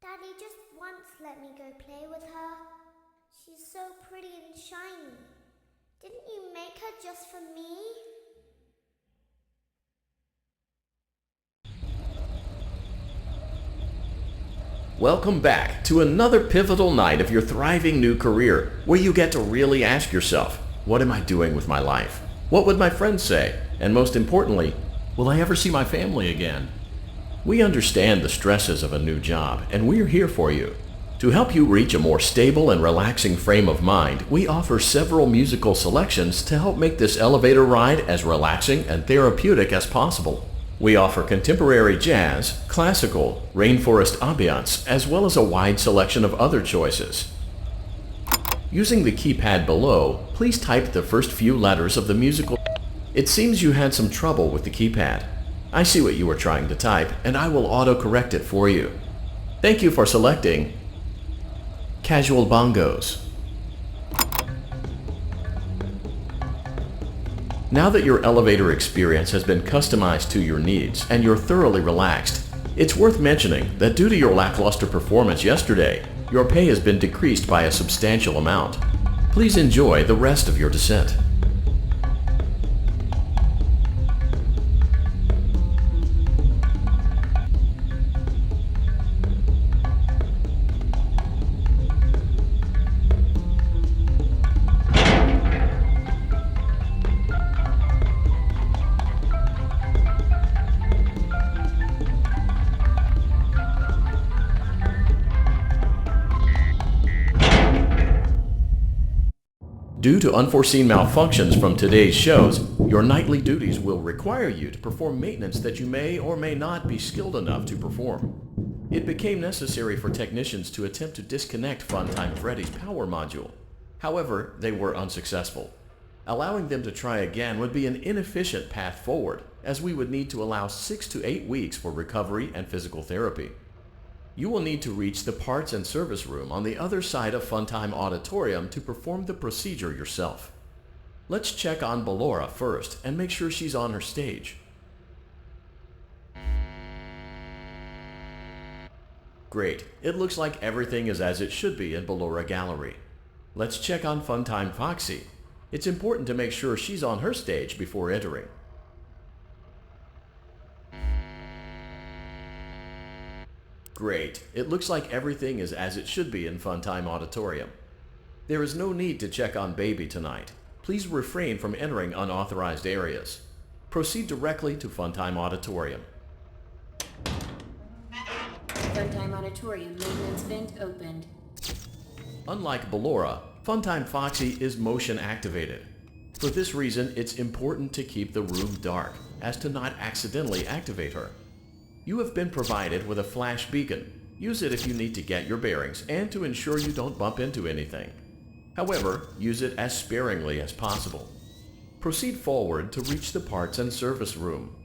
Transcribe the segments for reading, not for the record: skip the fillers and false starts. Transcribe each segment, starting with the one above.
Daddy just once let me go play with her. She's so pretty and shiny. Didn't you make her just for me? Welcome back to another pivotal night of your thriving new career, where you get to really ask yourself, what am I doing with my life? What would my friends say? And most importantly, will I ever see my family again? We understand the stresses of a new job, and we're here for you. To help you reach a more stable and relaxing frame of mind, we offer several musical selections to help make this elevator ride as relaxing and therapeutic as possible. We offer contemporary jazz, classical, rainforest ambiance, as well as a wide selection of other choices. Using the keypad below, please type the first few letters of the musical. It seems you had some trouble with the keypad. I see what you were trying to type, and I will auto-correct it for you. Thank you for selecting Casual Bongos. Now that your elevator experience has been customized to your needs and you're thoroughly relaxed, it's worth mentioning that due to your lackluster performance yesterday, your pay has been decreased by a substantial amount. Please enjoy the rest of your descent. Due to unforeseen malfunctions from today's shows, your nightly duties will require you to perform maintenance that you may or may not be skilled enough to perform. It became necessary for technicians to attempt to disconnect Funtime Freddy's power module. However, they were unsuccessful. Allowing them to try again would be an inefficient path forward, as we would need to allow 6 to 8 weeks for recovery and physical therapy. You will need to reach the parts and service room on the other side of Funtime Auditorium to perform the procedure yourself. Let's check on Ballora first and make sure she's on her stage. Great, it looks like everything is as it should be in Ballora Gallery. Let's check on Funtime Foxy. It's important to make sure she's on her stage before entering. Great. It looks like everything is as it should be in Funtime Auditorium. There is no need to check on Baby tonight. Please refrain from entering unauthorized areas. Proceed directly to Funtime Auditorium. Funtime Auditorium maintenance vent opened. Unlike Ballora, Funtime Foxy is motion activated. For this reason, it's important to keep the room dark, as to not accidentally activate her. You have been provided with a flash beacon. Use it if you need to get your bearings and to ensure you don't bump into anything. However, use it as sparingly as possible. Proceed forward to reach the parts and service room.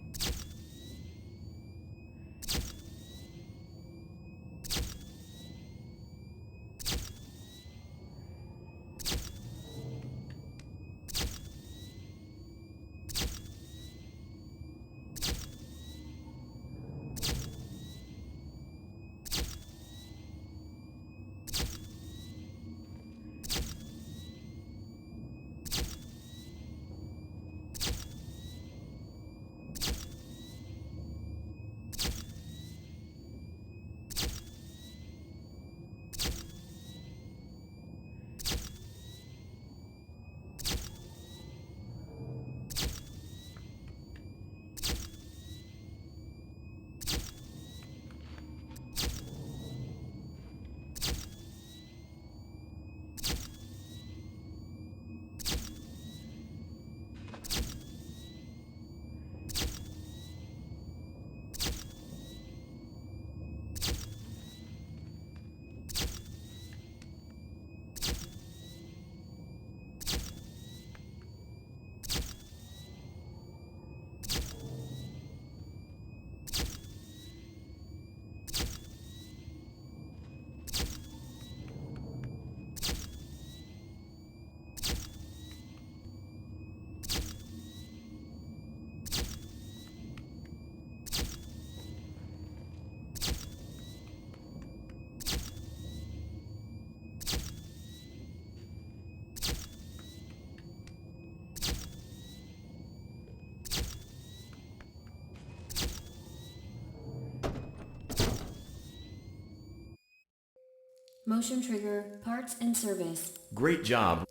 Motion trigger, parts and service. Great job.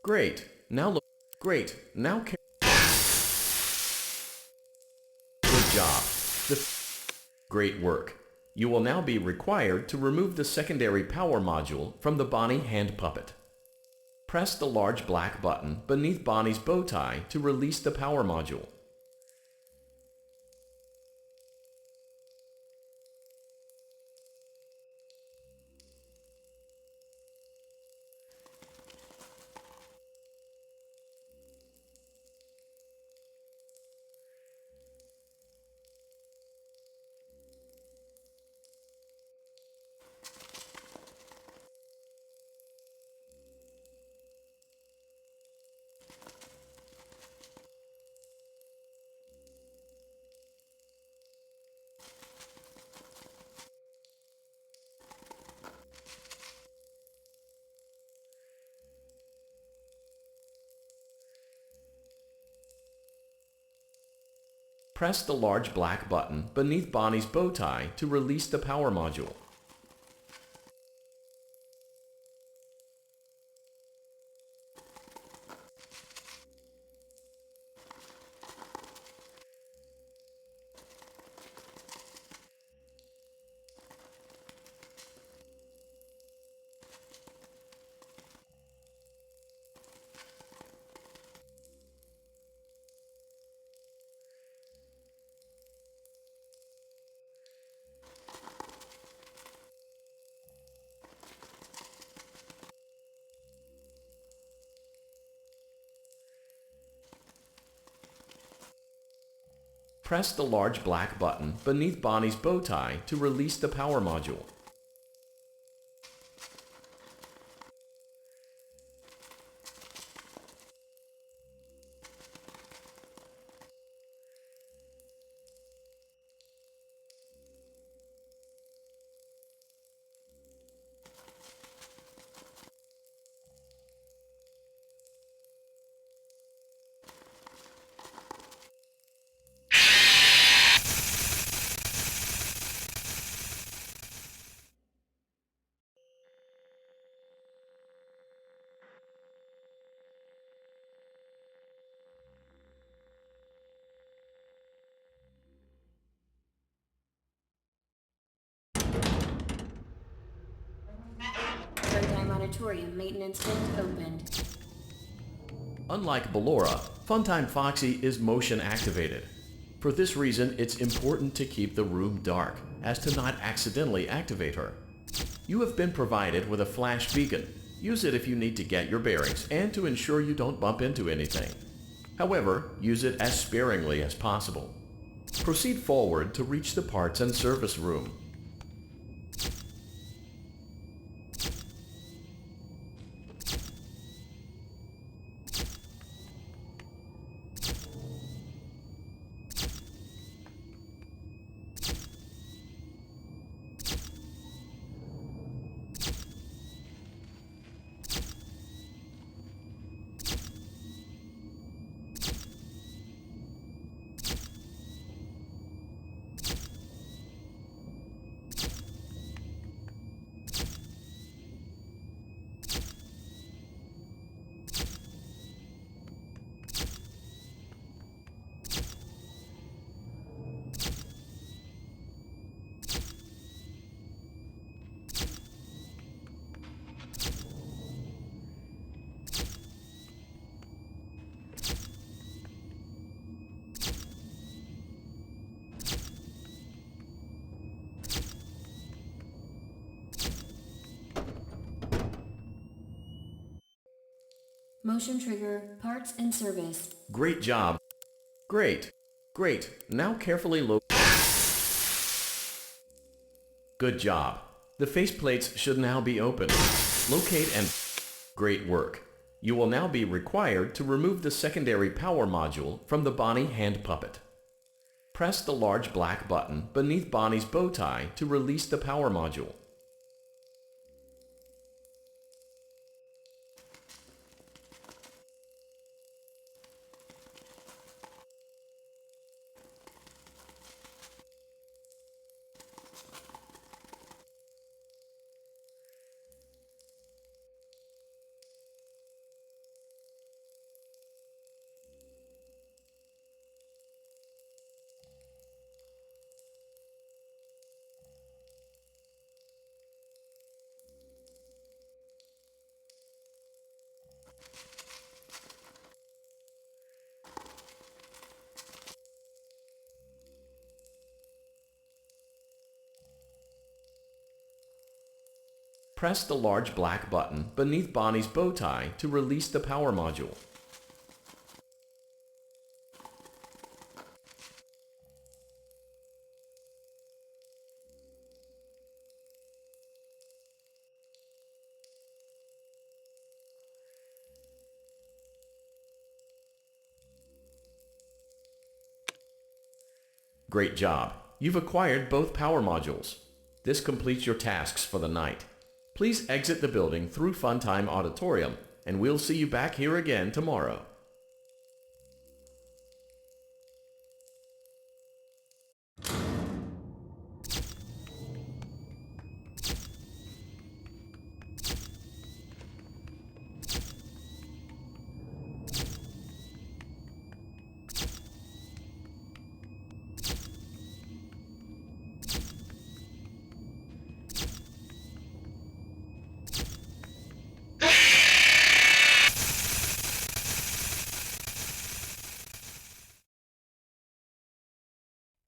Great. Now look. Great. Now good job. Great work. You will now be required to remove the secondary power module from the Bonnie hand puppet. Press the large black button beneath Bonnie's bow tie to release the power module. Press the large black button beneath Bonnie's bow tie to release the power module. Press the large black button beneath Bonnie's bow tie to release the power module. Showtime Auditorium maintenance vent opened. Unlike Ballora, Funtime Foxy is motion activated. For this reason, it's important to keep the room dark, as to not accidentally activate her. You have been provided with a flash beacon. Use it if you need to get your bearings and to ensure you don't bump into anything. However, use it as sparingly as possible. Proceed forward to reach the parts and service room. Motion trigger, parts and service. Great job. Great. Great. Now carefully Good job. The faceplates should now be opened. Locate and... Great work. You will now be required to remove the secondary power module from the Bonnie hand puppet. Press the large black button beneath Bonnie's bow tie to release the power module. Press the large black button beneath Bonnie's bow tie to release the power module. Great job! You've acquired both power modules. This completes your tasks for the night. Please exit the building through Funtime Auditorium, and we'll see you back here again tomorrow.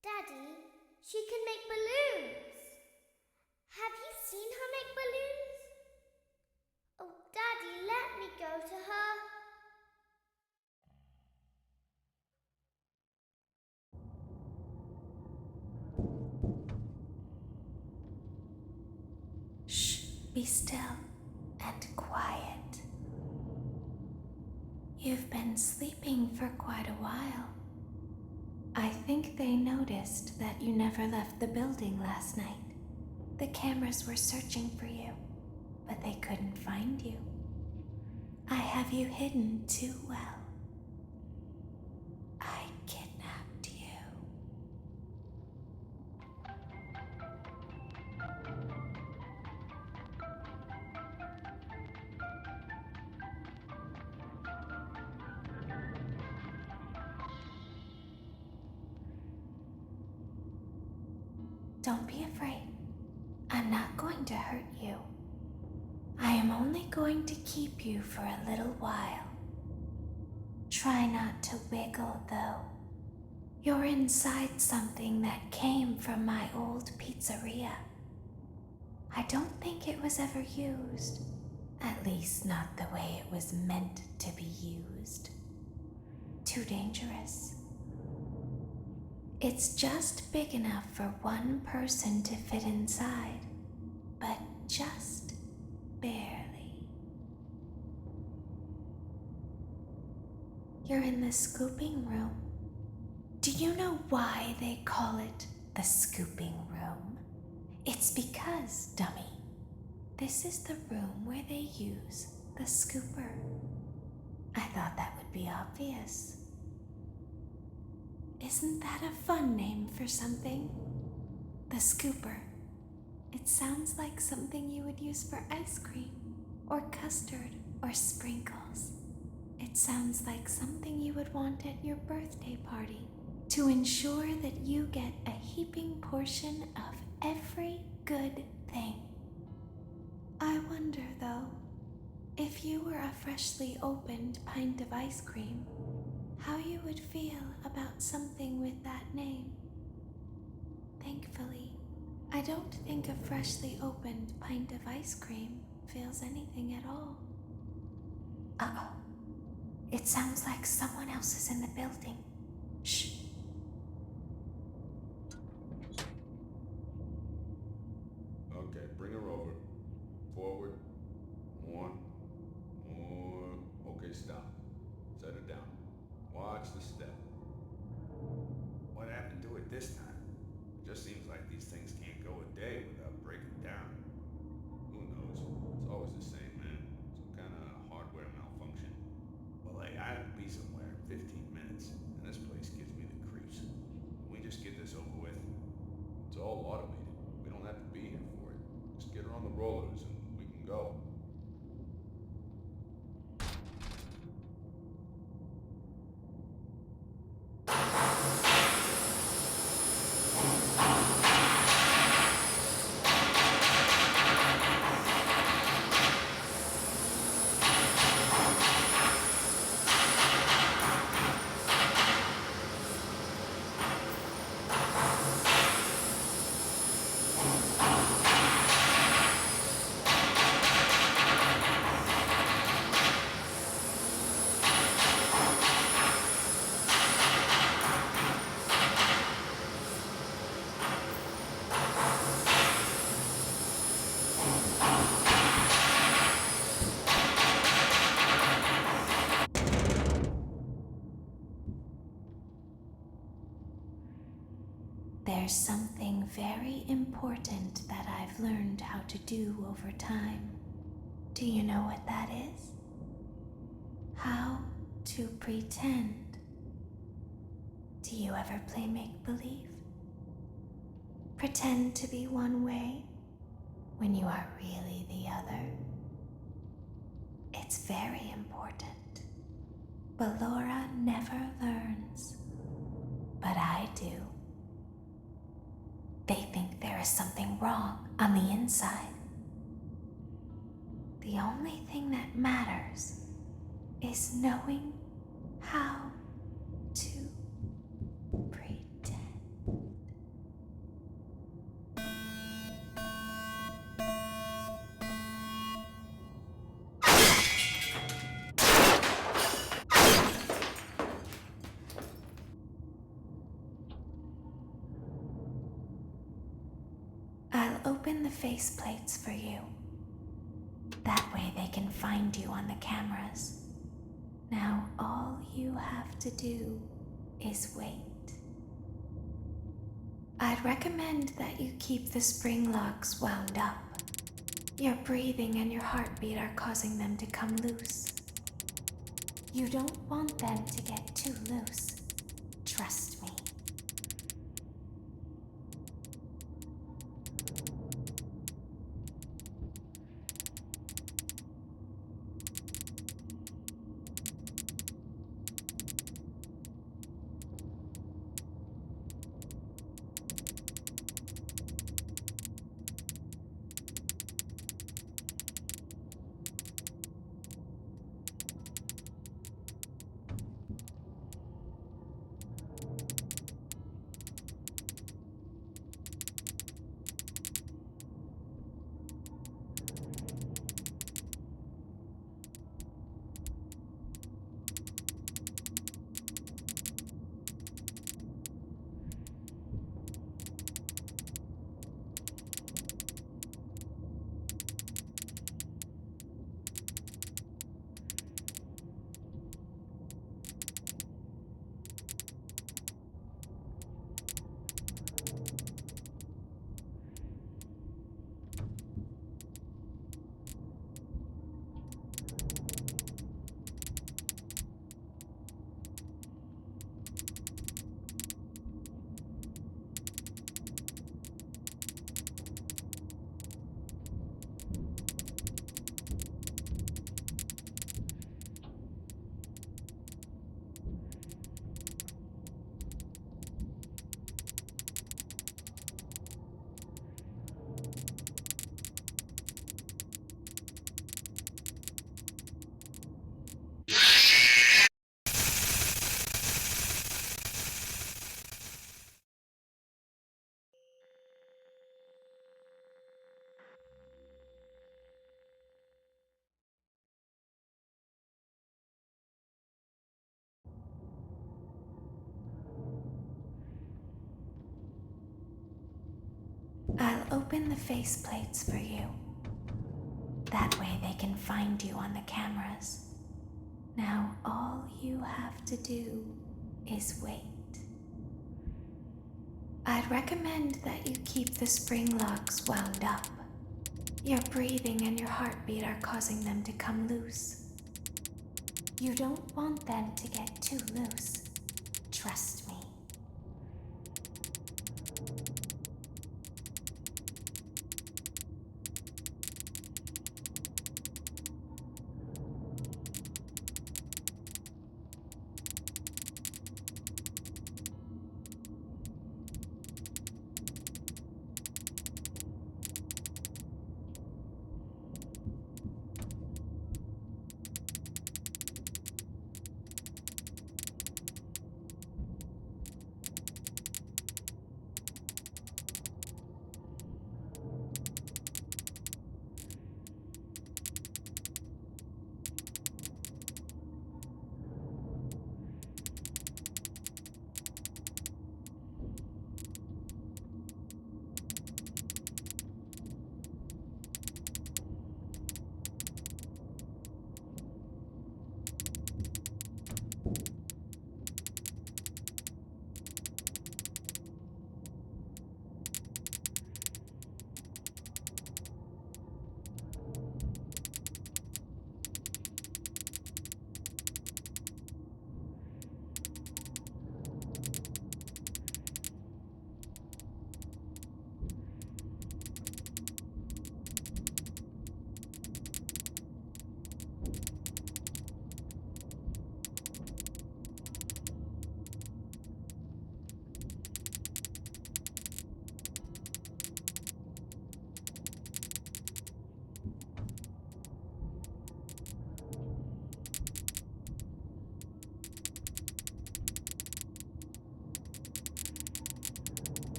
Daddy, she can make balloons. Have you seen her make balloons? Oh, Daddy, let me go to her. Shh, be still and quiet. You've been sleeping for quite a while. I think they noticed that you never left the building last night. The cameras were searching for you, but they couldn't find you. I have you hidden too well. I kidnapped you. Don't be afraid. I'm not going to hurt you. I am only going to keep you for a little while. Try not to wiggle, though. You're inside something that came from my old pizzeria. I don't think it was ever used. At least not the way it was meant to be used. Too dangerous. It's just big enough for one person to fit inside, but just barely. You're in the scooping room. Do you know why they call it the scooping room? It's because, dummy, this is the room where they use the scooper. I thought that would be obvious. Isn't that a fun name for something? The scooper. It sounds like something you would use for ice cream, or custard, or sprinkles. It sounds like something you would want at your birthday party to ensure that you get a heaping portion of every good thing. I wonder, though, if you were a freshly opened pint of ice cream, how you would feel about something with that name. Thankfully, I don't think a freshly opened pint of ice cream feels anything at all. Uh-oh. It sounds like someone else is in the building. Shh. Okay, bring her over. Forward. More. Okay, stop. Set her down. Watch the step. What happened to it this time? It just seems like these things can't go a day without breaking down. Who knows? It's always the same, man. Some kind of hardware malfunction. Well, hey, I have to be somewhere in 15 minutes, and this place gives me the creeps. Can we just get this over with? It's all automated. We don't have to be here for it. Just get her on the rollers and we can go. There's something very important that I've learned how to do over time. Do you know what that is? How to pretend. Do you ever play make-believe? Pretend to be one way when you are really the other. It's very important. But Laura never learns. But I do. They think there is something wrong on the inside. The only thing that matters is knowing how to pretend. I'll open the faceplates for you. That way they can find you on the cameras. Now all you have to do is wait. I'd recommend that you keep the spring locks wound up. Your breathing and your heartbeat are causing them to come loose. You don't want them to get too loose. Trust me. I'll open the faceplates for you. That way they can find you on the cameras. Now all you have to do is wait. I'd recommend that you keep the spring locks wound up. Your breathing and your heartbeat are causing them to come loose. You don't want them to get too loose. Trust me.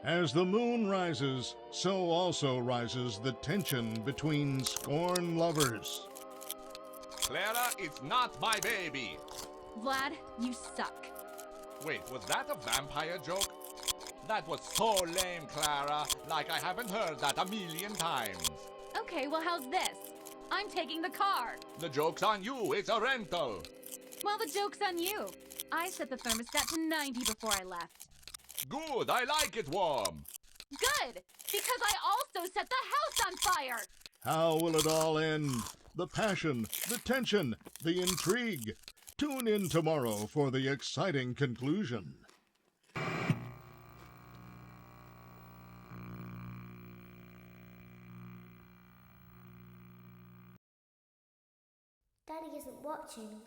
As the moon rises, so also rises the tension between scorn lovers. Clara, it's not my baby. Vlad, you suck. Wait, was that a vampire joke? That was so lame, Clara. Like I haven't heard that a million times. Okay, well, how's this? I'm taking the car. The joke's on you. It's a rental. Well, the joke's on you. I set the thermostat to 90 before I left. Good. I like it warm. Good, because I also set the house on fire. How will it all end? The passion, the tension, the intrigue. Tune in tomorrow for the exciting conclusion. Daddy isn't watching.